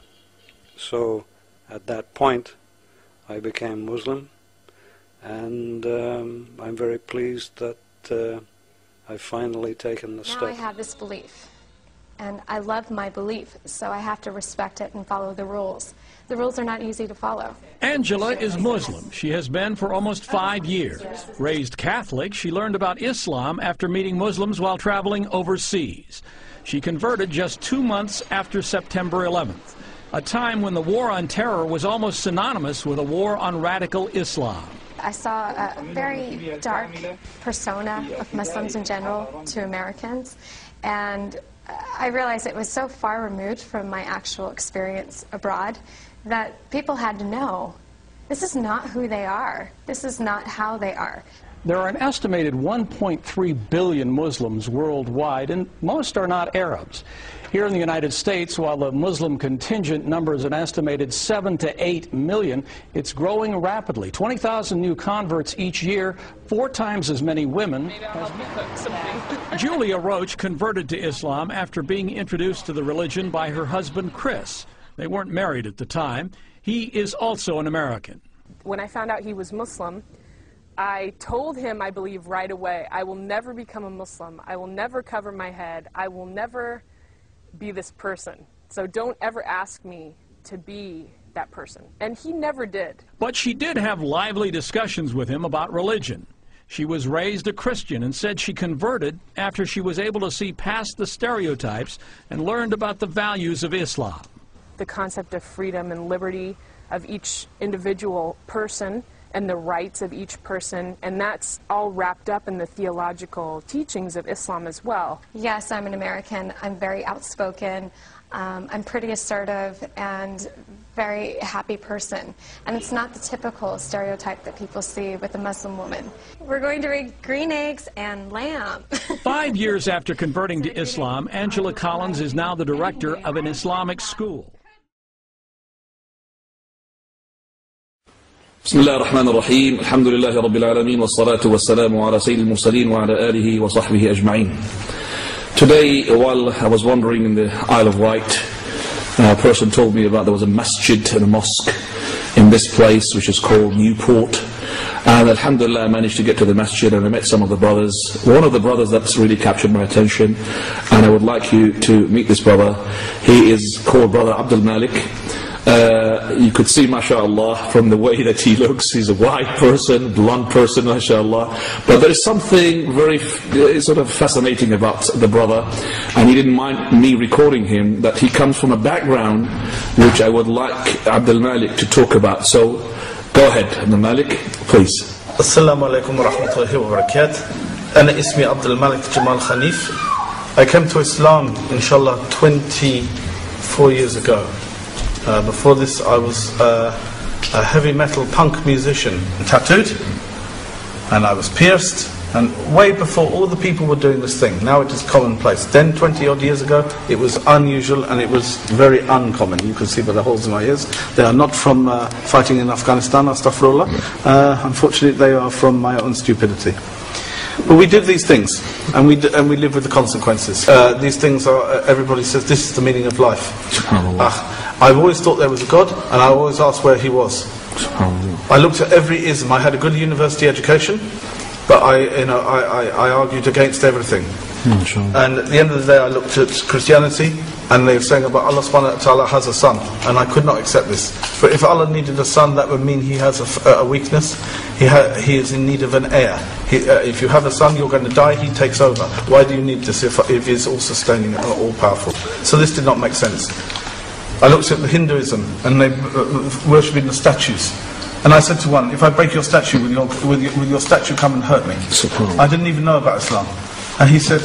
So at that point I became Muslim, and I'm very pleased that I've finally taken the step. Now I have this belief, and I love my belief, so I have to respect it and follow the rules. The rules are not easy to follow. Angela is Muslim. She has been for almost 5 years. Raised Catholic, she learned about Islam after meeting Muslims while traveling overseas. She converted just 2 months after September 11th, a time when the war on terror was almost synonymous with a war on radical Islam. I saw a very dark persona of Muslims in general to Americans, and I realized it was so far removed from my actual experience abroad that people had to know this is not who they are. This is not how they are. There are an estimated 1.3 billion Muslims worldwide, and most are not Arabs. Here in the United States, while the Muslim contingent numbers an estimated 7 to 8 million, it's growing rapidly. 20,000 new converts each year, 4 times as many women. Julia Roach converted to Islam after being introduced to the religion by her husband, Chris. They weren't married at the time. He is also an American. When I found out he was Muslim, I told him, I believe, right away, I will never become a Muslim. I will never cover my head. I will never be this person. So don't ever ask me to be that person. And he never did. But she did have lively discussions with him about religion. She was raised a Christian and said she converted after she was able to see past the stereotypes and learned about the values of Islam. The concept of freedom and liberty of each individual person and the rights of each person, and that's all wrapped up in the theological teachings of Islam as well. Yes, I'm an American. I'm very outspoken. I'm pretty assertive and very happy person. And it's not the typical stereotype that people see with a Muslim woman. We're going to read Green Eggs and Lamb. 5 years after converting to Islam, Angela Collins is now the director of an Islamic school. بسم الله الرحمن الرحيم الحمد لله رب العالمين والصلاة والسلام على سيد المرسلين وعلى آله وصحبه أجمعين. Today, while I was wandering in the Isle of Wight, a person told me about there was a masjid and a mosque in this place which is called Newport. And alhamdulillah, I managed to get to the masjid and I met some of the brothers. One of the brothers that's really captured my attention, and I would like you to meet this brother. He is called Brother Abdul Malik. You could see, mashallah, from the way that he looks, he's a white person, blonde person, mashallah. But there is something very sort of fascinating about the brother, and he didn't mind me recording him, that he comes from a background which I would like Abdul Malik to talk about. So, go ahead, Abdul Malik, please. Assalamu alaikum wa rahmatullahi wa barakatuh. أنا اسمي عبد الملك جمال خنيف. I came to Islam, inshallah, 24 years ago. Before this, I was a heavy metal punk musician, tattooed, and I was pierced, and way before all the people were doing this thing. Now it is commonplace. Then, 20 odd years ago, it was unusual and it was very uncommon. You can see by the holes in my ears. They are not from fighting in Afghanistan, astaghfirullah. Unfortunately, they are from my own stupidity. But we did these things, and we live with the consequences. These things are, everybody says, this is the meaning of life. I've always thought there was a God, and I always asked where he was. I looked at every ism. I had a good university education, but I argued against everything. And at the end of the day, I looked at Christianity, and they were saying about Allah subhanahu wa ta'ala has a son, and I could not accept this. But if Allah needed a son, that would mean he has a weakness. He is in need of an heir. If you have a son, you're going to die, he takes over. Why do you need this if he's all sustaining and all powerful? So this did not make sense. I looked at the Hinduism, and they worshipping the statues. And I said to one, if I break your statue, will your statue come and hurt me? I didn't even know about Islam. And he said,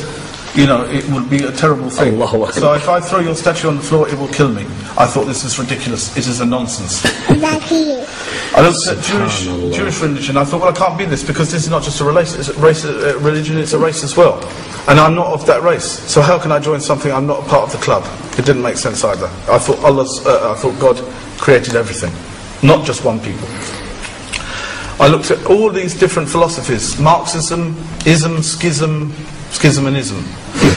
you know, it would be a terrible thing. So if I throw your statue on the floor, it will kill me. I thought this is ridiculous. It is a nonsense. I looked at Jewish religion. I thought, well, I can't be this, because this is not just a religion, it's a race as well. And I'm not of that race. So how can I join something I'm not a part of the club? It didn't make sense either. I thought God created everything, not just one people. I looked at all these different philosophies: Marxism, ism, schism and ism.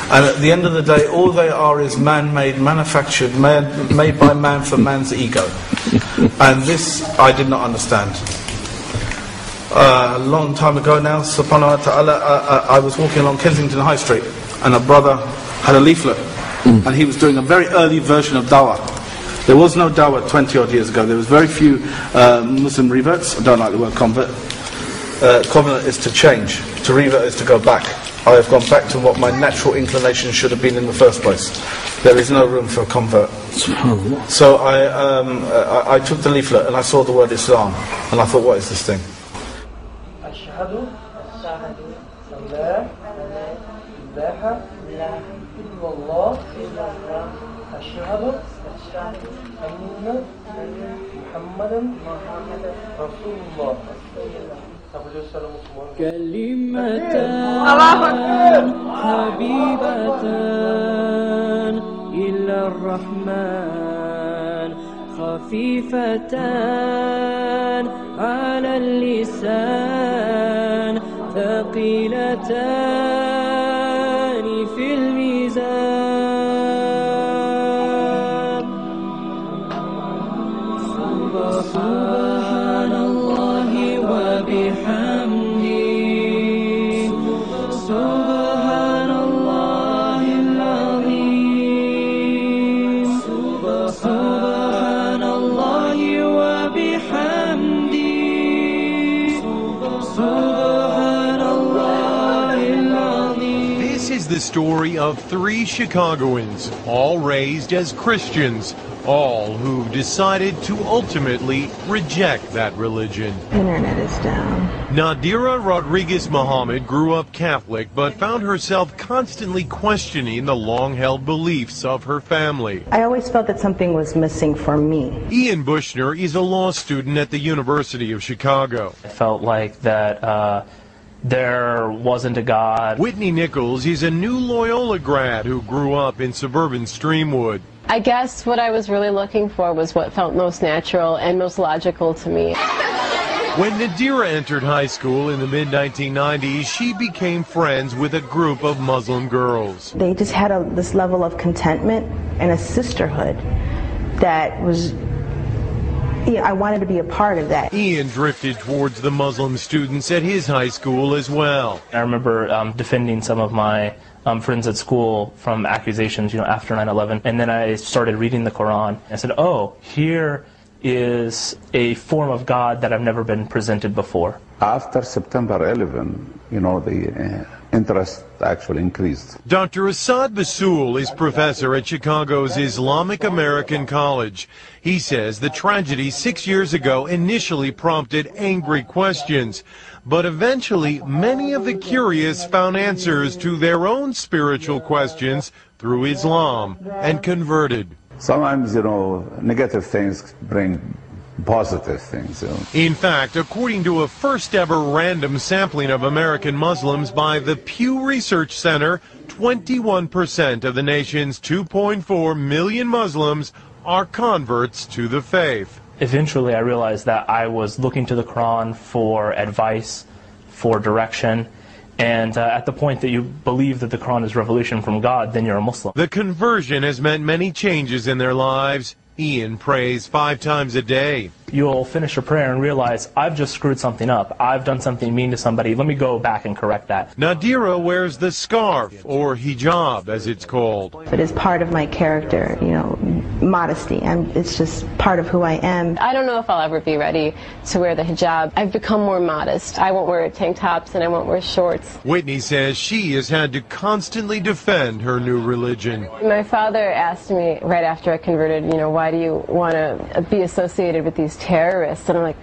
And at the end of the day, all they are is man-made, manufactured, made by man for man's ego. And this I did not understand. A long time ago now, subhanahu wa ta'ala, I was walking along Kensington High Street, and a brother had a leaflet, and he was doing a very early version of dawah. There was no dawah 20 odd years ago. There was very few Muslim reverts. I don't like the word convert. Convert is to change. To revert is to go back. I have gone back to what my natural inclination should have been in the first place. There is no room for a convert. So I took the leaflet and I saw the word Islam, and I thought, what is this thing? كلمتان حبيبتان إلى الرحمن خفيفتان على اللسان ثقيلتان في الميزان سبحان الله وبحمده سبحان الله العظيم سبحان الله وبحمده سبحان الله العظيم. This is the the story of 3 Chicagoans, all raised as Christians, all who decided to ultimately reject that religion. Internet is down. Nadira Rodriguez Muhammad grew up Catholic, but found herself constantly questioning the long-held beliefs of her family. I always felt that something was missing for me. Ian Bushner is a law student at the University of Chicago. I felt like that there wasn't a God. Whitney Nichols is a new Loyola grad who grew up in suburban Streamwood. I guess what I was really looking for was what felt most natural and most logical to me. When Nadira entered high school in the mid-1990s, she became friends with a group of Muslim girls. They just had this level of contentment and a sisterhood that was, I wanted to be a part of that. Ian drifted towards the Muslim students at his high school as well. I remember defending some of my friends at school from accusations, after 9/11, and then I started reading the Quran. I said, oh, here is a form of God that I've never been presented before. After September 11, the interest actually increased. Dr. Assad Basul is professor at Chicago's Islamic American College. He says the tragedy 6 years ago initially prompted angry questions, but eventually many of the curious found answers to their own spiritual questions through Islam and converted. Sometimes, negative things bring positive things. In fact, according to a first-ever random sampling of American Muslims by the Pew Research Center, 21% of the nation's 2.4 million Muslims are converts to the faith. Eventually, I realized that I was looking to the Quran for advice, for direction, and at the point that you believe that the Quran is revelation from God, then you're a Muslim. The conversion has meant many changes in their lives. Ian prays 5 times a day. You'll finish a prayer and realize, I've just screwed something up. I've done something mean to somebody. Let me go back and correct that. Nadira wears the scarf, or hijab as it's called. It is part of my character, modesty. It's just part of who I am. I don't know if I'll ever be ready to wear the hijab. I've become more modest. I won't wear tank tops and I won't wear shorts. Whitney says she has had to constantly defend her new religion. My father asked me right after I converted, why do you want to be associated with these terrorists? And I'm like,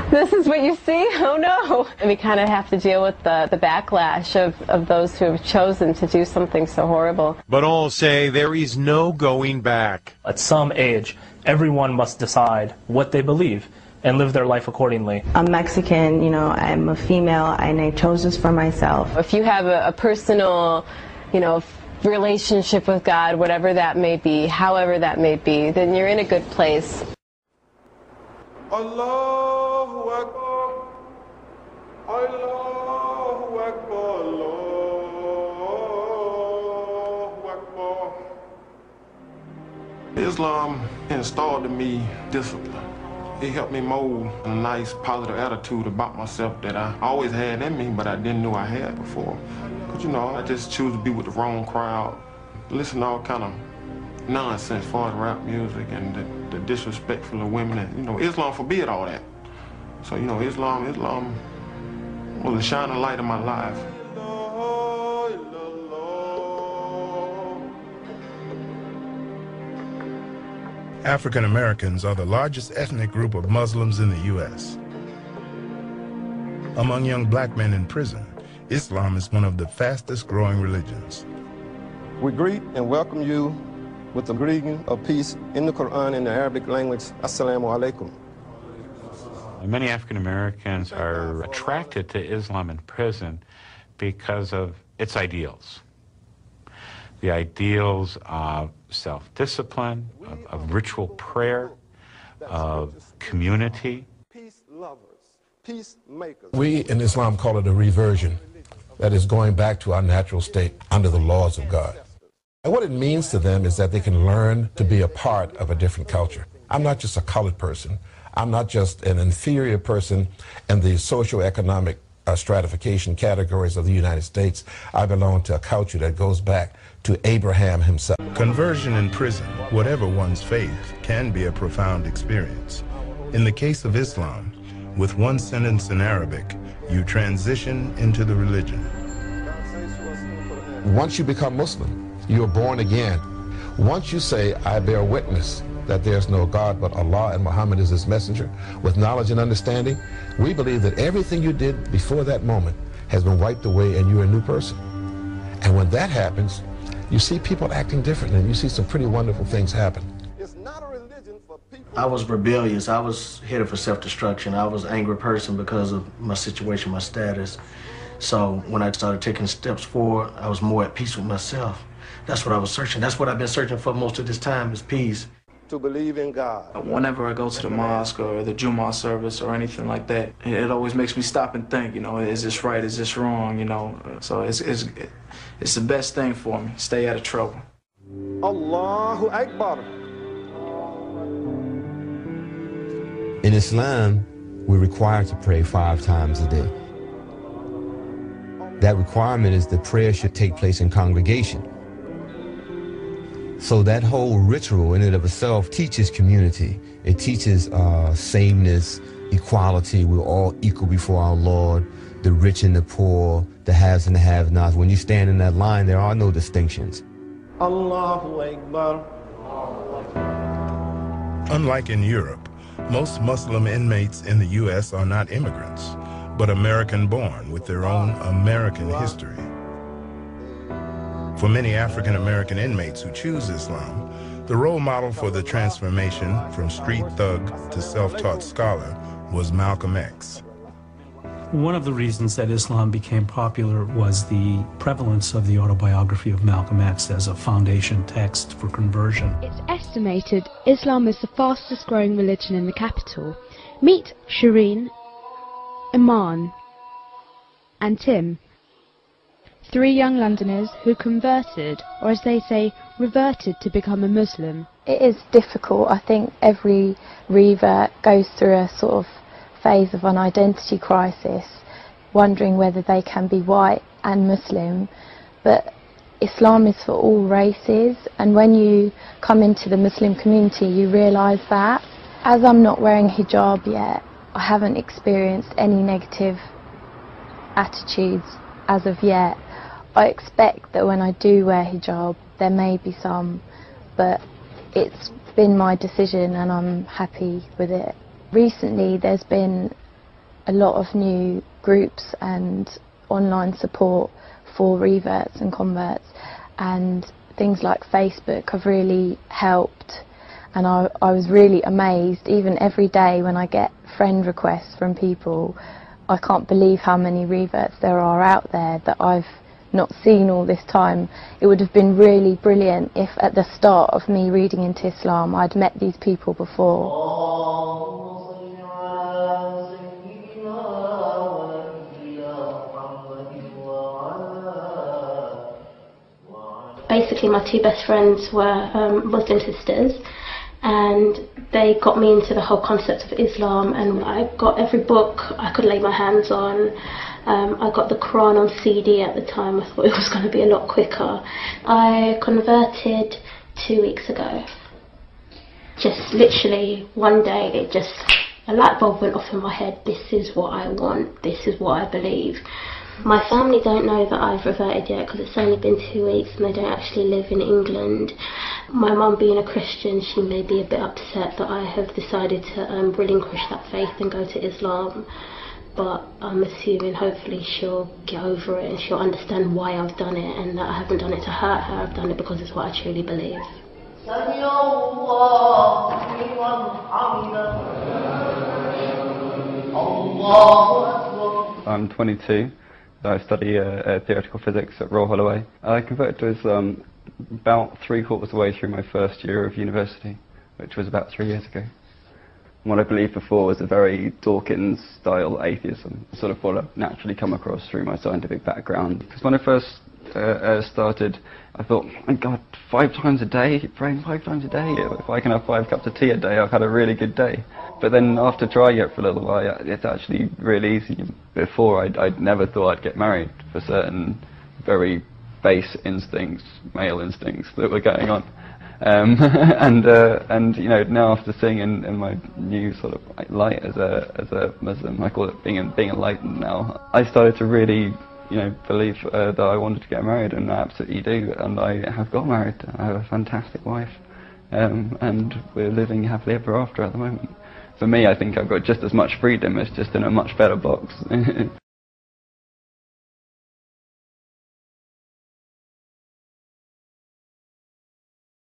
this is what you see? Oh no. And we kind of have to deal with the backlash of those who have chosen to do something so horrible. But all say there is no going back. At some age, everyone must decide what they believe and live their life accordingly. I'm Mexican, I'm a female, and I chose this for myself. If you have a personal, relationship with God, whatever that may be, however that may be, then you're in a good place. Allahu Akbar, Allahu Akbar, Allahu Akbar. Islam installed in me discipline. It helped me mold a nice positive attitude about myself that I always had in me, but I didn't know I had before. But I just choose to be with the wrong crowd, listen to all kind of nonsense as far as rap music and the disrespectful of women. And, Islam forbid all that. So, Islam was a shining light in my life. African Americans are the largest ethnic group of Muslims in the U.S. Among young black men in prison, Islam is one of the fastest growing religions. We greet and welcome you with the greeting of peace in the Quran in the Arabic language. Assalamu alaikum. Many African Americans are attracted to Islam in prison because of its ideals. The ideals of self-discipline, of ritual prayer, of community. Peace lovers, peacemakers. We in Islam call it a reversion. That is going back to our natural state under the laws of God. And what it means to them is that they can learn to be a part of a different culture. I'm not just a colored person. I'm not just an inferior person in the socioeconomic stratification categories of the United States. I belong to a culture that goes back to Abraham himself. Conversion in prison, whatever one's faith, can be a profound experience. In the case of Islam, with one sentence in Arabic, you transition into the religion. once you become Muslim, you are born again. Once you say, I bear witness that there's no God but Allah and Muhammad is his messenger, with knowledge and understanding, we believe that everything you did before that moment has been wiped away and you're a new person. And when that happens, you see people acting differently and you see some pretty wonderful things happen. I was rebellious. I was headed for self-destruction. I was an angry person because of my situation, my status. So when I started taking steps forward, I was more at peace with myself. That's what I was searching. That's what I've been searching for most of this time, is peace. To believe in God. Whenever I go to the mosque or the Jummah service or anything like that, it always makes me stop and think, you know, is this right, is this wrong, you know? So it's the best thing for me, stay out of trouble. Allahu Akbar. In Islam, we're required to pray 5 times a day. That requirement is that prayer should take place in congregation. So that whole ritual in and of itself teaches community. It teaches sameness, equality. We're all equal before our Lord, the rich and the poor, the haves and the have-nots. When you stand in that line, there are no distinctions. Allahu Akbar. Unlike in Europe, most Muslim inmates in the U.S. are not immigrants, but American-born with their own American history. For many African-American inmates who choose Islam, the role model for the transformation from street thug to self-taught scholar was Malcolm X. One of the reasons that Islam became popular was the prevalence of the autobiography of Malcolm X as a foundation text for conversion. It's estimated Islam is the fastest growing religion in the capital. Meet Shireen, Iman, and Tim, 3 young Londoners who converted, or as they say, reverted to become a Muslim. It is difficult. I think every revert goes through a sort of phase of an identity crisis, wondering whether they can be white and Muslim. But Islam is for all races, and when you come into the Muslim community you realise that. As I'm not wearing hijab yet, I haven't experienced any negative attitudes as of yet. I expect that when I do wear hijab there may be some, but it's been my decision and I'm happy with it. Recently there's been a lot of new groups and online support for reverts and converts, and things like Facebook have really helped, and I was really amazed. Even every day when I get friend requests from people, I can't believe how many reverts there are out there that I've not seen all this time. It would have been really brilliant if at the start of me reading into Islam I'd met these people before. Basically my 2 best friends were Muslim sisters, and they got me into the whole concept of Islam, and I got every book I could lay my hands on. I got the Quran on CD at the time. I thought it was going to be a lot quicker. I converted 2 weeks ago. Just literally one day, a light bulb went off in my head. This is what I want. This is what I believe. My family don't know that I've reverted yet because it's only been 2 weeks and they don't actually live in England. My mum being a Christian, she may be a bit upset that I have decided to relinquish that faith and go to Islam. But I'm assuming hopefully she'll get over it and she'll understand why I've done it, and that I haven't done it to hurt her. I've done it because it's what I truly believe. I'm 22. I study theoretical physics at Royal Holloway. I converted to Islam about 3/4 of the way through my first year of university, which was about 3 years ago. What I believed before was a very Dawkins-style atheism, sort of what I've naturally come across through my scientific background. Because when I first started, I thought, my God, 5 times a day, praying 5 times a day? If I can have 5 cups of tea a day, I've had a really good day. But then after trying it for a little while, it's actually really easy. Before, I'd never thought I'd get married for certain very base instincts, male instincts that were going on. And you know, now after seeing in my new sort of light as a Muslim, I call it being enlightened now, I started to really you know, believe that I wanted to get married, and I absolutely do, and I have got married. I have a fantastic wife, and we're living happily ever after at the moment. For me, I think I've got just as much freedom, it's just in a much better box.